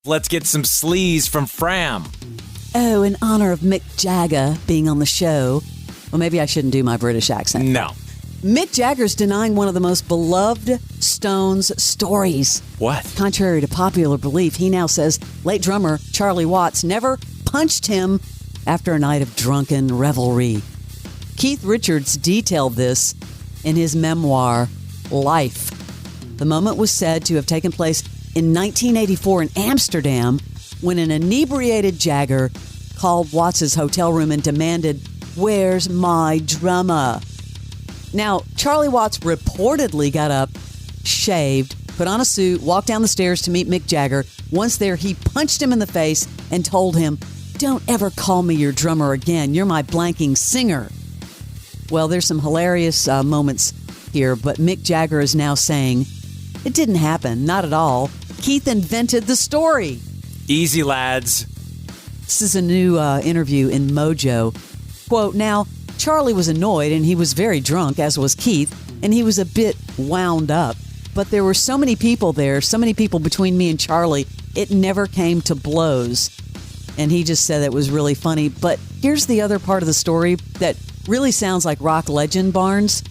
Let's get some Sleaze from Fram. Oh, in honor of Mick Jagger being on the show. Well, maybe I shouldn't do my British accent. No. Mick Jagger's denying one of the most beloved Stones stories. What? Contrary to popular belief, he now says late drummer Charlie Watts never punched him after a night of drunken revelry. Keith Richards detailed this in his memoir, Life. The moment was said to have taken place in 1984 in Amsterdam when an inebriated Jagger called Watts' hotel room and demanded, "Where's my drummer?" Now, Charlie Watts reportedly got up, shaved, put on a suit, walked down the stairs to meet Mick Jagger. Once there, he punched him in the face and told him, "Don't ever call me your drummer again. You're my blanking singer." Well, there's some hilarious moments here, but Mick Jagger is now saying, it didn't happen, not at all. Keith invented the story. Easy, lads. This is a new interview in Mojo. Quote, now, Charlie was annoyed and he was very drunk, as was Keith, and he was a bit wound up. But there were so many people there, so many people between me and Charlie, it never came to blows. And he just said it was really funny. But here's the other part of the story that really sounds like rock legend, Barnes.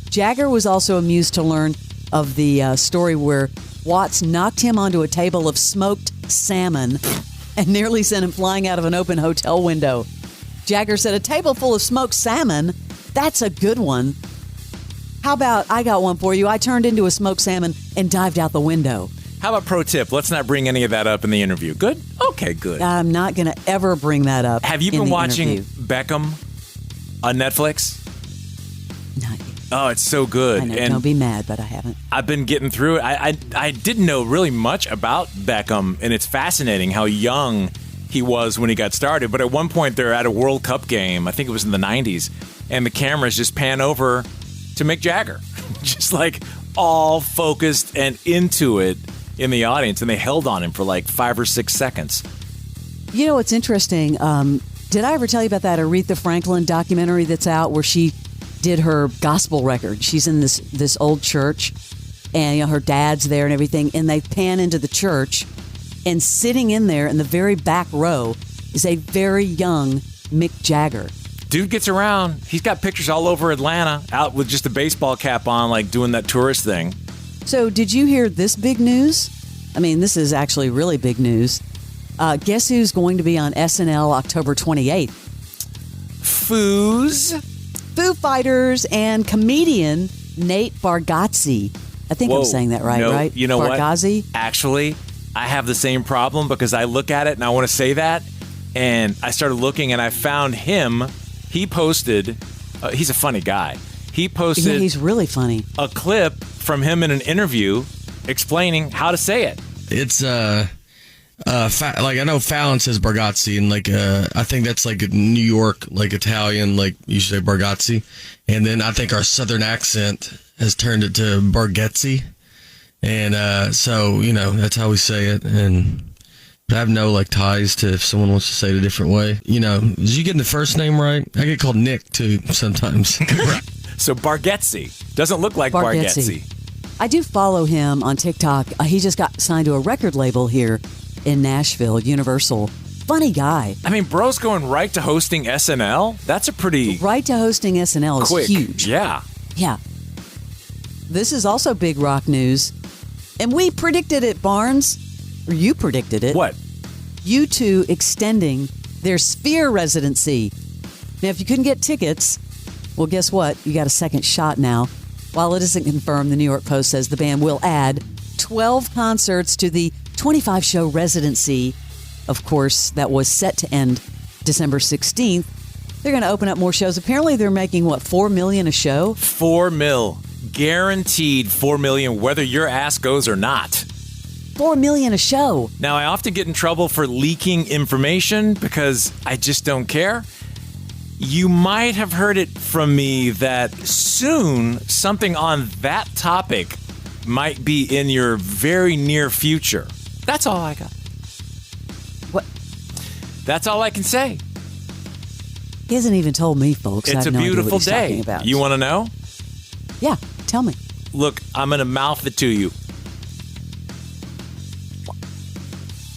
Jagger was also amused to learn of the story where Watts knocked him onto a table of smoked salmon and nearly sent him flying out of an open hotel window. Jagger said, "A table full of smoked salmon? That's a good one. How about I got one for you? I turned into a smoked salmon and dived out the window." How about pro tip? Let's not bring any of that up in the interview. Good? Okay, good. I'm not going to ever bring that up. Have you been watching interview. Beckham on Netflix? Not yet. Oh, it's so good. I know, And don't be mad, but I haven't. I've been getting through it. I didn't know really much about Beckham, and it's fascinating how young he was when he got started. But at one point, they're at a World Cup game. I think it was in the 90s. And the cameras just pan over to Mick Jagger. Just like all focused and into it in the audience. And they held on him for like 5 or 6 seconds. You know what's interesting? Did I ever tell you about that Aretha Franklin documentary that's out where she did her gospel record? She's in this old church, and her dad's there and everything, and they pan into the church, and sitting in there in the very back row is a very young Mick Jagger. Dude gets around. He's got pictures all over Atlanta, out with just a baseball cap on, like doing that tourist thing. So did you hear this big news? I mean, this is actually really big news. Guess who's going to be on SNL October 28th? Foo Fighters and comedian Nate Bargatze. I think I'm saying that right, no, right? You know Bargatze? what? Actually, I have the same problem because I look at it and I want to say that. And I started looking and I found him. He posted, he's a funny guy. He posted Yeah, he's really funny. a clip from him in an interview explaining how to say it. It's, like I know Fallon says Bargatze, and like I think that's like New York, like Italian, like you say Bargatze, and then I think our Southern accent has turned it to Bargetzi, and so that's how we say it. And I have no like ties to if someone wants to say it a different way. Did you get the first name right? I get called Nick too sometimes. So Bargetzi doesn't look like Bargetzi. I do follow him on TikTok. He just got signed to a record label here in Nashville, Universal. Funny guy. I mean, bro's going right to hosting SNL. That's a pretty Right to hosting SNL is quick. huge. Yeah. Yeah. This is also big rock news. And we predicted it, Barnes. Or you predicted it. What? U2 extending their Sphere residency. Now, if you couldn't get tickets, well, guess what? You got a second shot now. While it isn't confirmed, the New York Post says the band will add 12 concerts to the 25-show residency. Of course, that was set to end December 16th. They're going to open up more shows. Apparently, they're making, $4 million a show? $4 million. Guaranteed $4 million, whether your ass goes or not. $4 million a show. Now, I often get in trouble for leaking information because I just don't care. You might have heard it from me that soon something on that topic might be in your very near future. That's all I got. What? That's all I can say. He hasn't even told me, folks. It's I have a no idea beautiful what he's day. talking about. You want to know? Yeah, tell me. Look, I'm going to mouth it to you.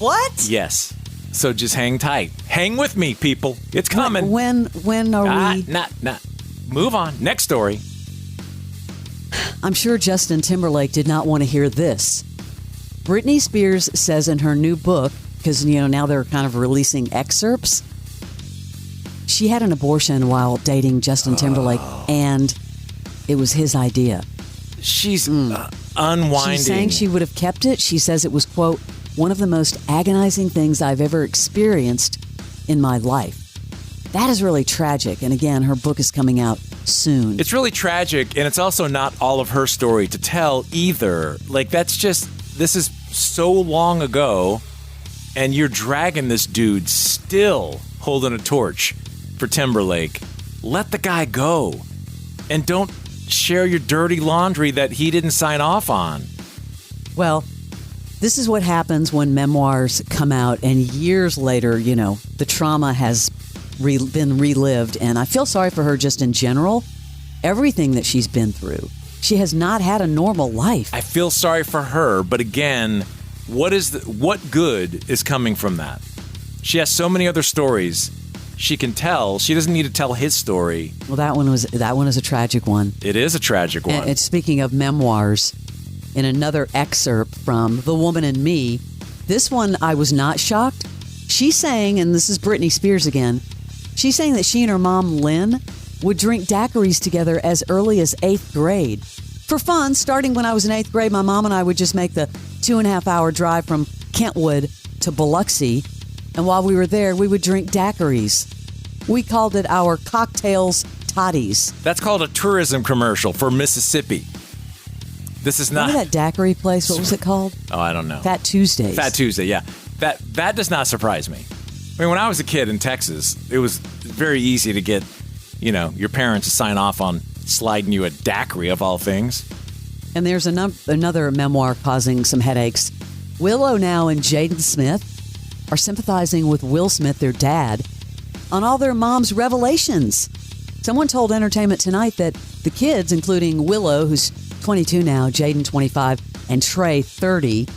What? Yes. So just hang tight. Hang with me, people. It's coming. When are we? Not. Move on. Next story. I'm sure Justin Timberlake did not want to hear this. Britney Spears says in her new book, because, now they're kind of releasing excerpts, she had an abortion while dating Justin Timberlake, and it was his idea. She's unwinding. She's saying she would have kept it. She says it was, quote, one of the most agonizing things I've ever experienced in my life. That is really tragic. And again, her book is coming out soon. It's really tragic, and it's also not all of her story to tell either. This is so long ago, and you're dragging this dude still holding a torch for Timberlake. Let the guy go, and don't share your dirty laundry that he didn't sign off on. Well, this is what happens when memoirs come out, and years later, the trauma has been relived, and I feel sorry for her just in general. Everything that she's been through. She has not had a normal life. I feel sorry for her, but again, what good is coming from that? She has so many other stories she can tell. She doesn't need to tell his story. Well, that one is a tragic one. It is a tragic one. And speaking of memoirs, in another excerpt from The Woman in Me, this one I was not shocked. She's saying, and this is Britney Spears again, she's saying that she and her mom, Lynn, would drink daiquiris together as early as 8th grade. For fun, starting when I was in 8th grade, my mom and I would just make the 2.5-hour drive from Kentwood to Biloxi. And while we were there, we would drink daiquiris. We called it our cocktails toddies. That's called a tourism commercial for Mississippi. This is not... Remember that daiquiri place? What was it called? Oh, I don't know. Fat Tuesdays. Fat Tuesday, yeah. That does not surprise me. I mean, when I was a kid in Texas, it was very easy to get, your parents to sign off on sliding you a daiquiri of all things. And there's another memoir causing some headaches. Willow now and Jaden Smith are sympathizing with Will Smith, their dad, on all their mom's revelations. Someone told Entertainment Tonight that the kids, including Willow, who's 22 now, Jaden 25, and Trey 30,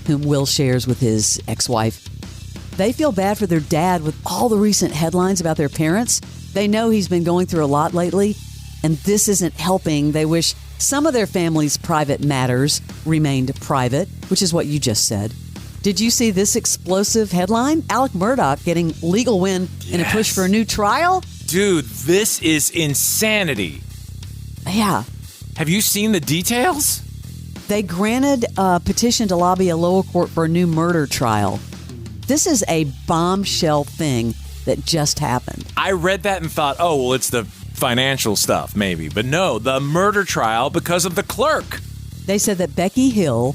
whom Will shares with his ex-wife, they feel bad for their dad with all the recent headlines about their parents. They know he's been going through a lot lately, and this isn't helping. They wish some of their family's private matters remained private, which is what you just said. Did you see this explosive headline? Alec Murdaugh getting legal win in a push for a new trial? Dude, this is insanity. Yeah. Have you seen the details? They granted a petition to lobby a lower court for a new murder trial. This is a bombshell thing that just happened. I read that and thought, oh, well, it's the financial stuff, maybe. But no, the murder trial because of the clerk. They said that Becky Hill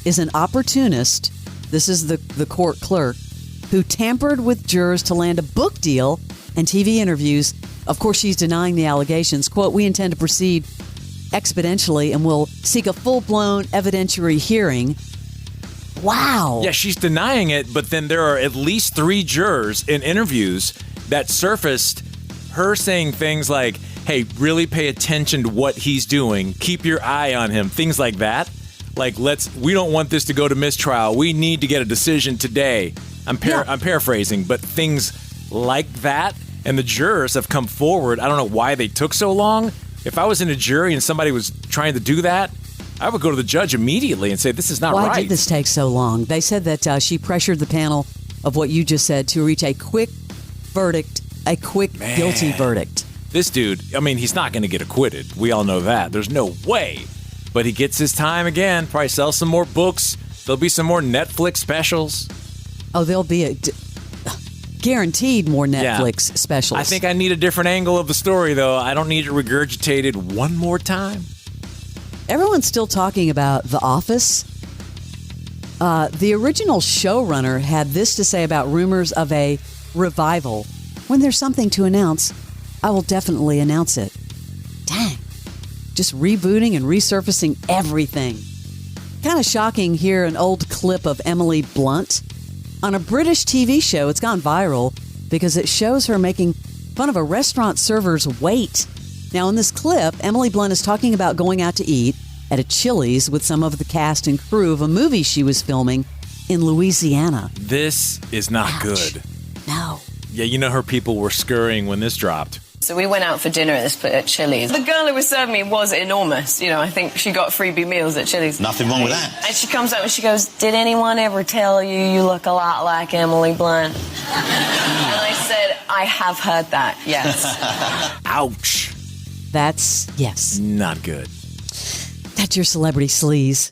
is an opportunist. This is the court clerk who tampered with jurors to land a book deal and TV interviews. Of course, she's denying the allegations. Quote, we intend to proceed exponentially and will seek a full-blown evidentiary hearing. Wow. Yeah, she's denying it, but then there are at least 3 jurors in interviews that surfaced her saying things like, hey, really pay attention to what he's doing. Keep your eye on him. Things like that. Like, we don't want this to go to mistrial. We need to get a decision today. I'm paraphrasing, but things like that. And the jurors have come forward. I don't know why they took so long. If I was in a jury and somebody was trying to do that, I would go to the judge immediately and say, this is not right. Why did this take so long? They said that she pressured the panel of what you just said to reach a quick verdict, guilty verdict. This dude, I mean, he's not going to get acquitted. We all know that. There's no way. But he gets his time again. Probably sell some more books. There'll be some more Netflix specials. Oh, there'll be guaranteed more Netflix specials. I think I need a different angle of the story, though. I don't need it regurgitated one more time. Everyone's still talking about The Office. The original showrunner had this to say about rumors of a revival. When there's something to announce, I will definitely announce it. Dang. Just rebooting and resurfacing everything. Kind of shocking here, an old clip of Emily Blunt on a British TV show. It's gone viral because it shows her making fun of a restaurant server's weight. Now, in this clip, Emily Blunt is talking about going out to eat at a Chili's with some of the cast and crew of a movie she was filming in Louisiana. This is not Ouch. good. No. Yeah, you know her people were scurrying when this dropped. So we went out for dinner at Chili's. The girl who was serving me was enormous. You know, I think she got freebie meals at Chili's. Nothing wrong with that. And she comes up and she goes, "Did anyone ever tell you you look a lot like Emily Blunt?" And I said, "I have heard that, yes." Ouch. That's, yes. Not good. That's your celebrity sleaze.